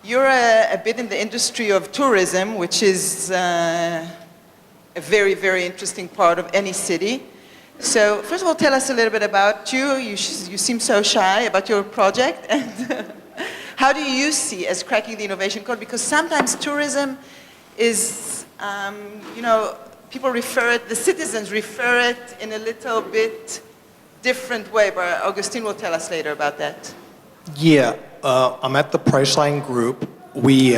You're a bit in the industry of tourism, which is a very, very interesting part of any city. So first of all, tell us a little bit about you. You seem so shy about your project. And how do you see as cracking the innovation code? Because sometimes tourism is, people refer it, the citizens refer it in a little bit different way, but Agustin will tell us later about that. Yeah, I'm at the Priceline Group. We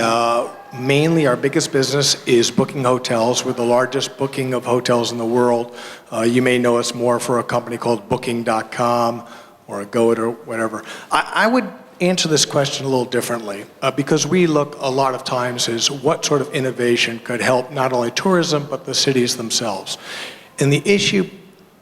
mainly, our biggest business is booking hotels. We're the largest booking of hotels in the world. You may know us more for a company called Booking.com or a Goat or whatever. I would answer this question a little differently because we look a lot of times as what sort of innovation could help not only tourism but the cities themselves. And the issue,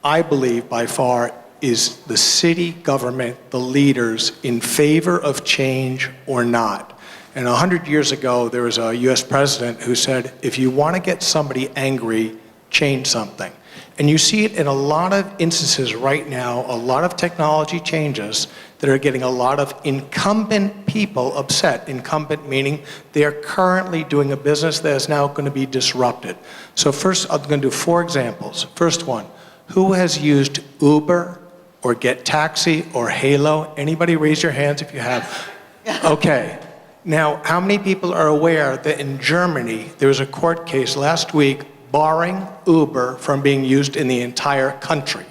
I believe, by far, is the city government, the leaders, in favor of change or not. And 100 years ago, there was a US president who said, if you want to get somebody angry, change something. And you see it in a lot of instances right now, a lot of technology changes that are getting a lot of incumbent people upset. Incumbent meaning they are currently doing a business that is now going to be disrupted. So first, I'm going to do 4 examples. First one, who has used Uber or Get Taxi or Hila? Anybody raise your hands if you have? Okay. Now, how many people are aware that in Germany, there was a court case last week barring Uber from being used in the entire country?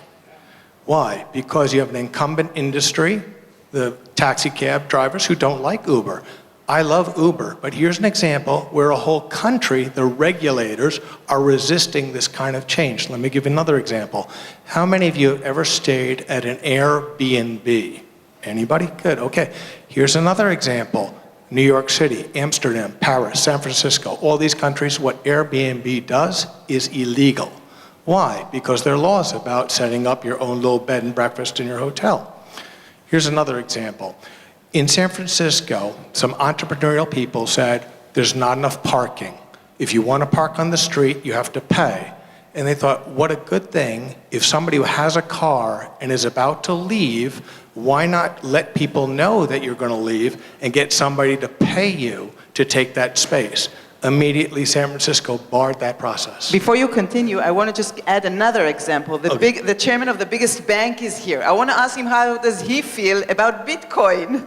Why? Because you have an incumbent industry, the taxi cab drivers who don't like Uber. I love Uber, but here's an example where a whole country, the regulators, are resisting this kind of change. Let me give you another example. How many of you have ever stayed at an Airbnb? Anybody? Good, okay. Here's another example. New York City, Amsterdam, Paris, San Francisco, all these countries, what Airbnb does is illegal. Why? Because there are laws about setting up your own little bed and breakfast in your hotel. Here's another example. In San Francisco, some entrepreneurial people said, there's not enough parking. If you want to park on the street, you have to pay. And they thought, what a good thing, if somebody who has a car and is about to leave, why not let people know that you're going to leave and get somebody to pay you to take that space? Immediately, San Francisco barred that process. Before you continue, I want to just add another example. The chairman of the biggest bank is here. I want to ask him how does he feel about Bitcoin,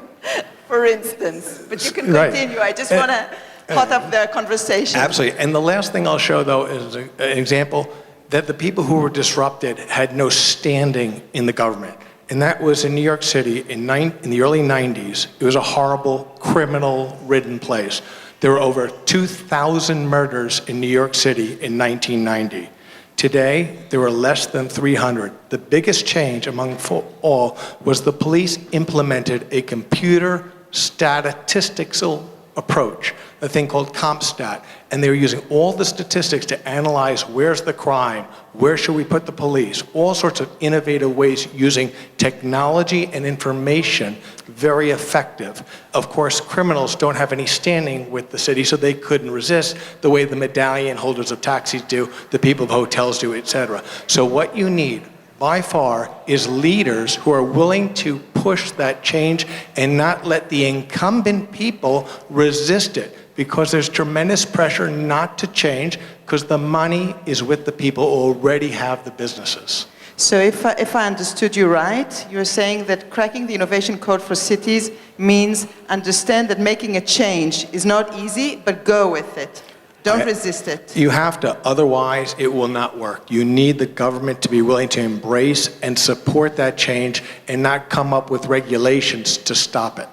for instance. But you can continue. I just want to hot up the conversation. Absolutely. And the last thing I'll show, though, is an example that the people who were disrupted had no standing in the government. And that was in New York City in the early 90s. It was a horrible, criminal-ridden place. There were over 2,000 murders in New York City in 1990. Today, there were less than 300. The biggest change among all was the police implemented a computer statistical approach, a thing called CompStat, and they were using all the statistics to analyze where's the crime, where should we put the police, all sorts of innovative ways using technology and information, very effective. Of course, criminals don't have any standing with the city, so they couldn't resist the way the medallion holders of taxis do, the people of hotels do, etc. So what you need, by far, is leaders who are willing to push that change and not let the incumbent people resist it, because there's tremendous pressure not to change because the money is with the people who already have the businesses. So if I understood you right, you're saying that cracking the innovation code for cities means understand that making a change is not easy, but go with it. Don't resist it. You have to, otherwise it will not work. You need the government to be willing to embrace and support that change and not come up with regulations to stop it.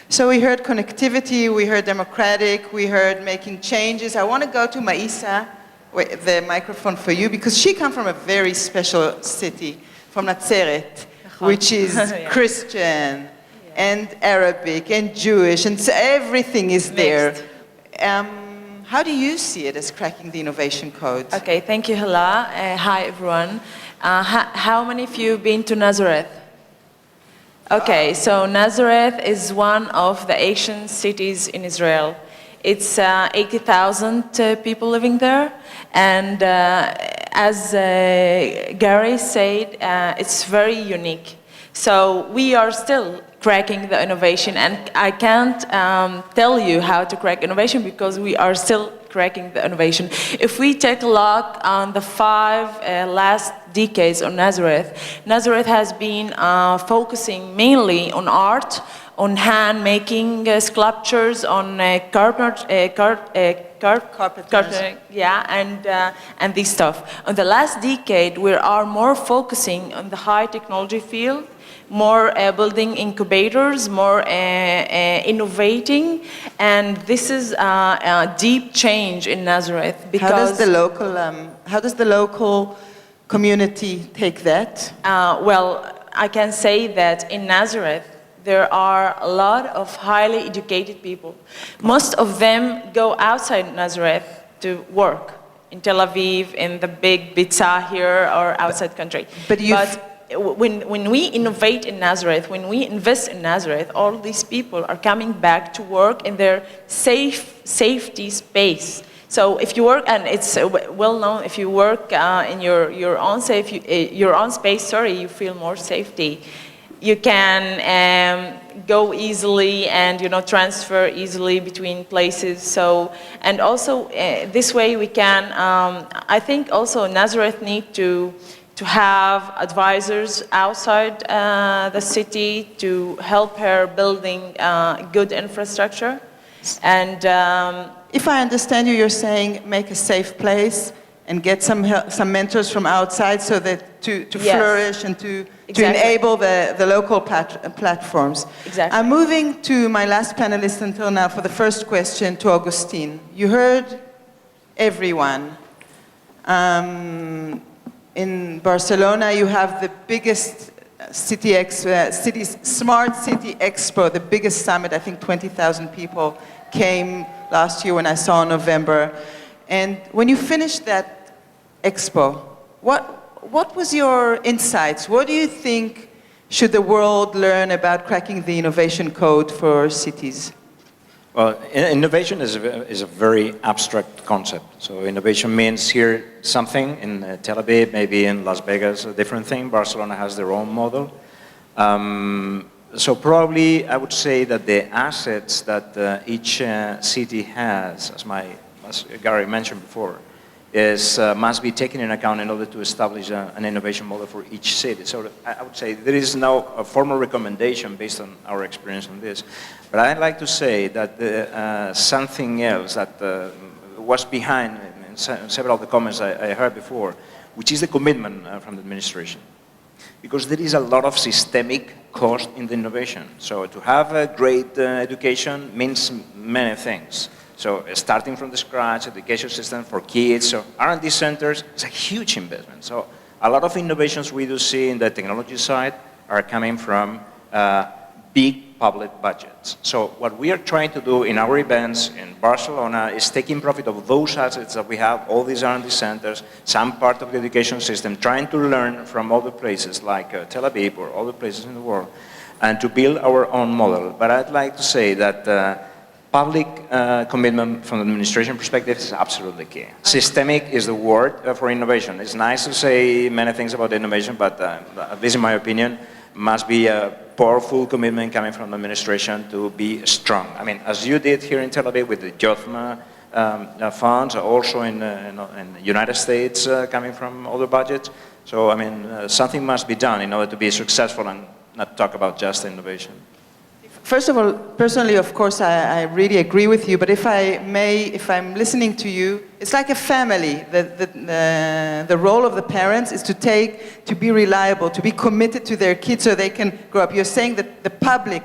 So we heard connectivity, we heard democratic, we heard making changes. I want to go to Maissa, the microphone for you, because she comes from a very special city, from Nazareth, which is Christian and Arabic and Jewish, and so everything is there. How do you see it as cracking the innovation code? Okay, thank you, Hila. Hi, everyone. How many of you have been to Nazareth? Okay, so Nazareth is one of the ancient cities in Israel. It's 80,000 people living there, and as Gary said, it's very unique. So we are still cracking the innovation. And I can't tell you how to crack innovation because we are still cracking the innovation. If we take a look on the 5 last decades on Nazareth, Nazareth has been focusing mainly on art, on hand-making sculptures, on carpet, yeah, and this stuff. On the last decade, we are more focusing on the high technology field, more building incubators, more innovating, and this is a deep change in Nazareth. Because how does the local community take that? Well, I can say that in Nazareth, there are a lot of highly educated people. Most of them go outside Nazareth to work, in Tel Aviv, in the big Bitsa here, or outside country. But when we innovate in Nazareth, when we invest in Nazareth, all these people are coming back to work in their safety space. So if you work, and it's well known, if you work in your own space, you feel more safety. You can go easily and transfer easily between places. So, and also this way we can. I think also Nazareth need to have advisors outside the city to help her building good infrastructure. And if I understand you, you're saying make a safe place and get some mentors from outside so that to Yes. flourish and to Exactly. enable the local platforms. Exactly. I'm moving to my last panelist until now for the first question, to Agustin. You heard everyone. In Barcelona, you have the biggest Smart City Expo, the biggest summit. I think 20,000 people came last year when I saw in November. And when you finished that expo, what was your insights? What do you think should the world learn about cracking the innovation code for cities? Well, innovation is a very abstract concept. So innovation means here something in Tel Aviv, maybe in Las Vegas, a different thing. Barcelona has their own model. So probably I would say that the assets that each city has, as Gary mentioned before, must be taken into account in order to establish an innovation model for each city. So I would say there is no formal recommendation based on our experience on this. But I'd like to say that something else that was behind in several of the comments I heard before, which is the commitment from the administration. Because there is a lot of systemic cost in the innovation. So to have a great education means many things. So starting from the scratch, education system for kids, so R&D centers, it's a huge investment. So a lot of innovations we do see in the technology side are coming from big public budgets. So what we are trying to do in our events in Barcelona is taking profit of those assets that we have, all these R&D centers, some part of the education system, trying to learn from other places like Tel Aviv or other places in the world, and to build our own model. But I'd like to say that public commitment from the administration perspective is absolutely key. Systemic is the word for innovation. It's nice to say many things about innovation, but at least in my opinion, must be a powerful commitment coming from the administration to be strong. I mean, as you did here in Tel Aviv with the JOTMA funds, also in the United States coming from other budgets. So, I mean, something must be done in order to be successful and not talk about just innovation. First of all, personally, of course, I really agree with you, but if I'm listening to you, it's like a family. The role of the parents is to be reliable, to be committed to their kids so they can grow up. You're saying that the public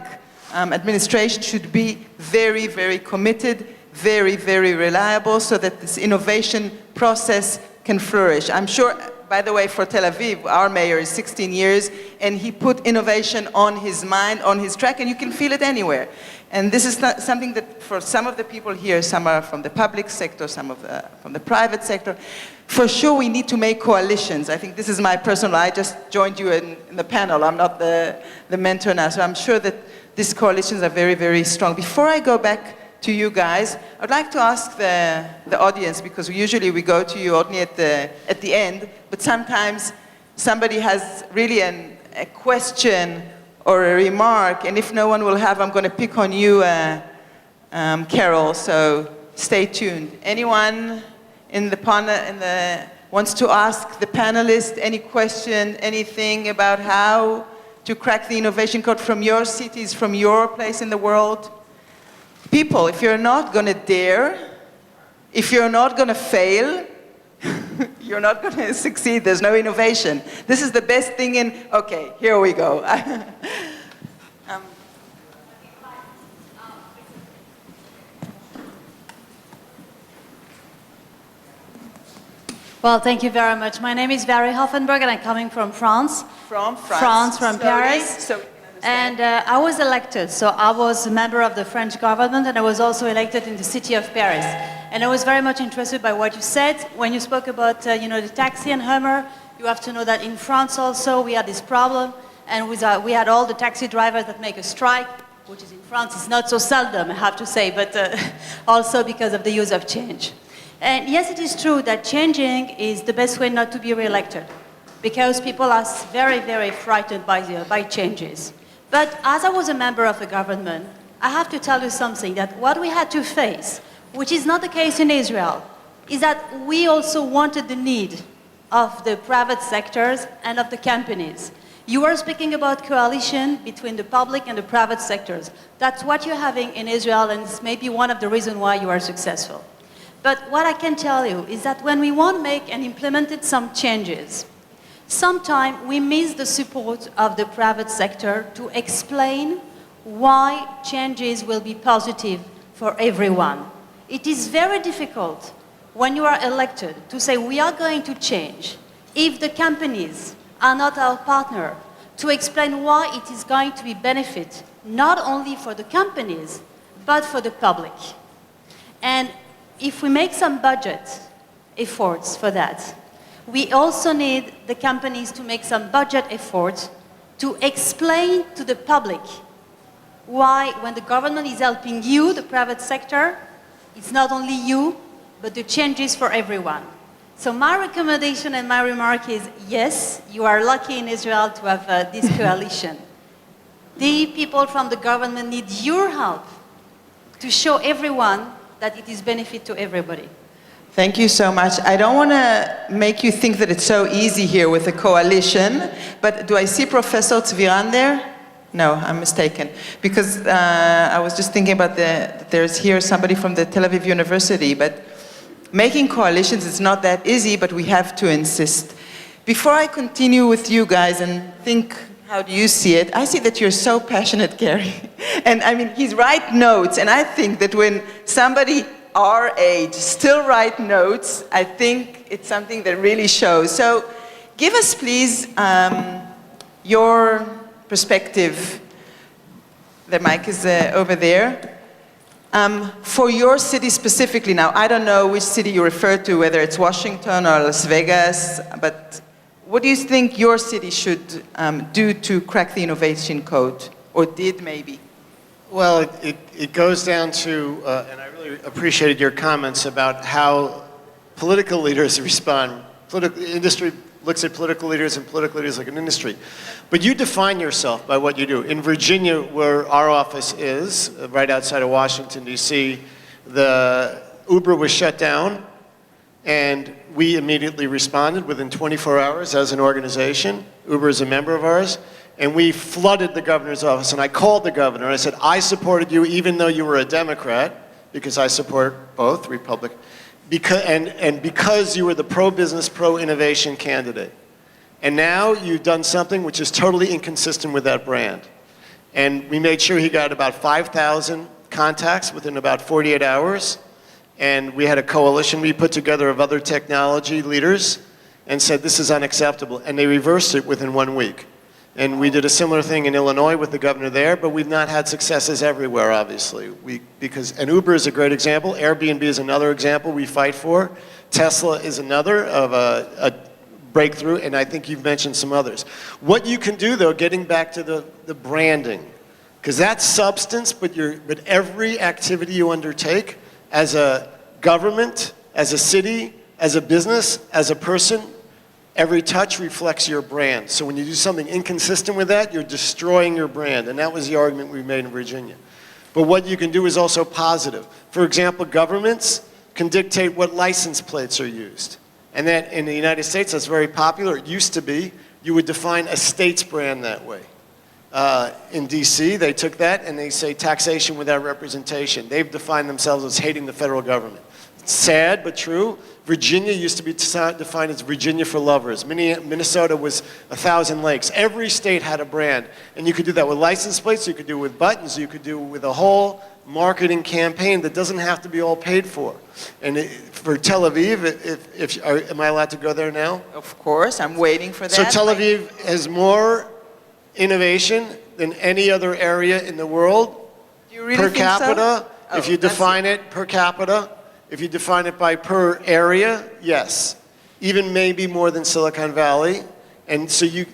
administration should be very, very committed, very, very reliable, so that this innovation process can flourish. I'm sure, by the way, for Tel Aviv, our mayor is 16 years, and he put innovation on his mind, on his track, and you can feel it anywhere. And this is not something that for some of the people here, some are from the public sector, some from the private sector. For sure, we need to make coalitions. I think this is my personal, I just joined you in the panel. I'm not the mentor now, so I'm sure that these coalitions are very, very strong. Before I go back to you guys, I'd like to ask the audience, because usually we go to you only at the end, but sometimes somebody has really a question or a remark, and if no one will have, I'm going to pick on you, Carol, so stay tuned. Anyone in the panel wants to ask the panelists any question, anything about how to crack the innovation code from your cities, from your place in the world? People, if you're not going to dare, if you're not going to fail, you're not going to succeed. There's no innovation. This is the best thing in... Okay, here we go. Well, thank you very much. My name is Valerie Hoffenberg, and I'm coming from France. From France? From Slowly, Paris. so we can understand. And I was elected, so I was a member of the French government, and I was also elected in the city of Paris. And I was very much interested by what you said. When you spoke about, the taxi and Hummer, you have to know that in France also we had this problem, and we had all the taxi drivers that make a strike, which is in France, it's not so seldom, I have to say, but also because of the use of change. And yes, it is true that changing is the best way not to be re-elected, because people are very, very frightened by changes. But as I was a member of the government, I have to tell you something, that what we had to face, which is not the case in Israel, is that we also wanted the need of the private sectors and of the companies. You were speaking about coalition between the public and the private sectors. That's what you're having in Israel, and it's maybe one of the reasons why you are successful. But what I can tell you is that when we want to make and implemented some changes, sometimes we miss the support of the private sector to explain why changes will be positive for everyone. It is very difficult when you are elected to say we are going to change if the companies are not our partner, to explain why it is going to be benefit not only for the companies but for the public. And if we make some budget efforts for that, we also need the companies to make some budget efforts to explain to the public why, when the government is helping you, the private sector, it's not only you, but the changes for everyone. So my recommendation and my remark is, yes, you are lucky in Israel to have this coalition. The people from the government need your help to show everyone that it is benefit to everybody. Thank you so much. I don't want to make you think that it's so easy here with a coalition, but do I see Professor Tzviran there? No, I'm mistaken. Because I was just thinking about there's here somebody from the Tel Aviv University, but making coalitions is not that easy, but we have to insist. Before I continue with you guys and think, how do you see it? I see that you're so passionate, Gary. And I mean, he's write notes, and I think that when somebody our age still write notes, I think it's something that really shows. So give us, please, your perspective. The mic is over there. For your city specifically now, I don't know which city you refer to, whether it's Washington or Las Vegas, but what do you think your city should do to crack the innovation code, or did maybe? Well, it goes down to, and I really appreciated your comments about how political leaders respond. Industry looks at political leaders and political leaders like an industry. But you define yourself by what you do. In Virginia, where our office is, right outside of Washington, D.C., the Uber was shut down, and we immediately responded within 24 hours as an organization. Uber is a member of ours. And we flooded the governor's office, and I called the governor, and I said, I supported you even though you were a Democrat, because I support both, Republican, because you were the pro-business, pro-innovation candidate. And now you've done something which is totally inconsistent with that brand. And we made sure he got about 5,000 contacts within about 48 hours, and we had a coalition we put together of other technology leaders and said, this is unacceptable, and they reversed it within 1 week. And we did a similar thing in Illinois with the governor there, but we've not had successes everywhere, obviously. And Uber is a great example. Airbnb is another example we fight for. Tesla is another of a breakthrough, and I think you've mentioned some others. What you can do, though, getting back to the branding, because that's substance, but every activity you undertake as a government, as a city, as a business, as a person, Every touch reflects your brand. So when you do something inconsistent with that, you're destroying your brand. And that was the argument we made in Virginia. But what you can do is also positive. For example, governments can dictate what license plates are used. And that in the United States, that's very popular. It used to be. You would define a state's brand that way. In DC, they took that and they say taxation without representation. They've defined themselves as hating the federal government. It's sad, but true. Virginia used to be defined as Virginia for lovers. Minnesota was 1,000 lakes. Every state had a brand. And you could do that with license plates, you could do it with buttons, you could do it with a whole marketing campaign that doesn't have to be all paid for. And for Tel Aviv, am I allowed to go there now? Of course, I'm waiting for that. So Tel Aviv has more innovation than any other area in the world. Do you really Per think so? capita, Oh, if you that's define it per capita, if you define it by per area, yes. Even maybe more than Silicon Valley. And so you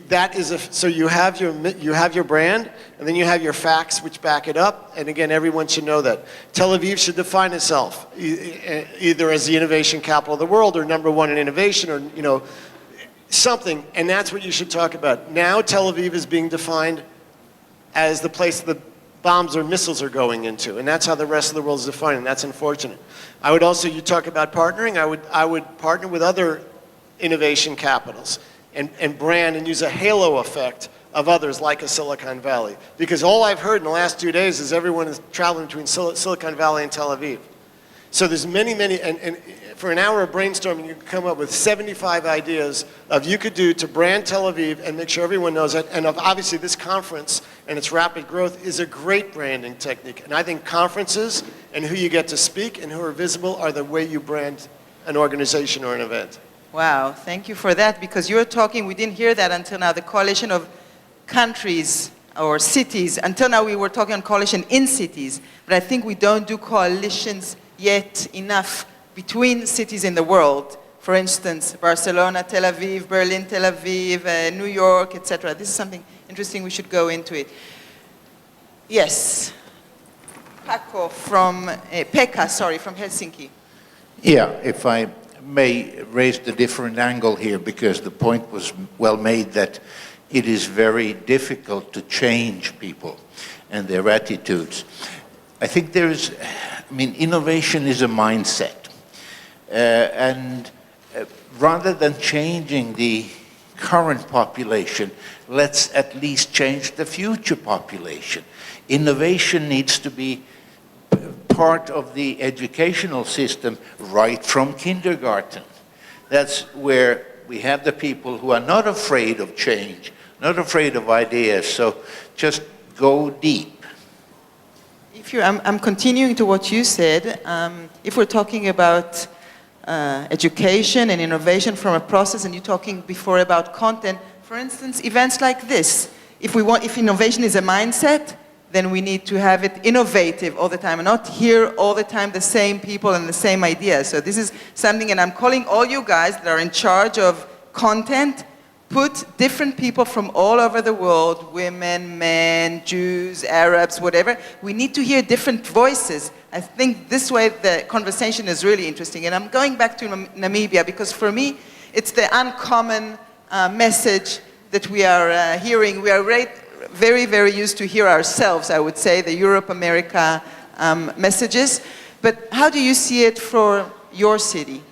have your brand, and then you have your facts which back it up. And again, everyone should know that. Tel Aviv should define itself either as the innovation capital of the world, or #1 in innovation, or something. And that's what you should talk about. Now Tel Aviv is being defined as the place the bombs or missiles are going into, and that's how the rest of the world is defined, and that's unfortunate. I would also, you talk about partnering, I would partner with other innovation capitals and brand and use a halo effect of others like a Silicon Valley. Because all I've heard in the last 2 days is everyone is traveling between Silicon Valley and Tel Aviv. So there's many, and for an hour of brainstorming, you can come up with 75 ideas of you could do to brand Tel Aviv and make sure everyone knows it. And obviously this conference and its rapid growth is a great branding technique. And I think conferences and who you get to speak and who are visible are the way you brand an organization or an event. Wow, thank you for that, because you're talking, we didn't hear that until now, the coalition of countries or cities. Until now we were talking on coalition in cities, but I think we don't do coalitions yet enough between cities in the world. For instance, Barcelona, Tel Aviv, Berlin, Tel Aviv, New York, etc. This is something interesting, we should go into it. Yes. Pekka from Helsinki. Yeah, if I may raise the different angle here, because the point was well made that it is very difficult to change people and their attitudes. I think innovation is a mindset. Rather than changing the current population, let's at least change the future population. Innovation needs to be part of the educational system right from kindergarten. That's where we have the people who are not afraid of change, not afraid of ideas, so just go deep. I'm continuing to what you said. If we're talking about education and innovation from a process, and you're talking before about content, for instance, events like this. If innovation is a mindset, then we need to have it innovative all the time and not hear all the time the same people and the same ideas. So this is something, and I'm calling all you guys that are in charge of content, put different people from all over the world, women, men, Jews, Arabs, whatever. We need to hear different voices. I think this way the conversation is really interesting. And I'm going back to Namibia because for me, it's the uncommon message that we are hearing. We are very, very used to hear ourselves, I would say, the Europe-America messages. But how do you see it for your city?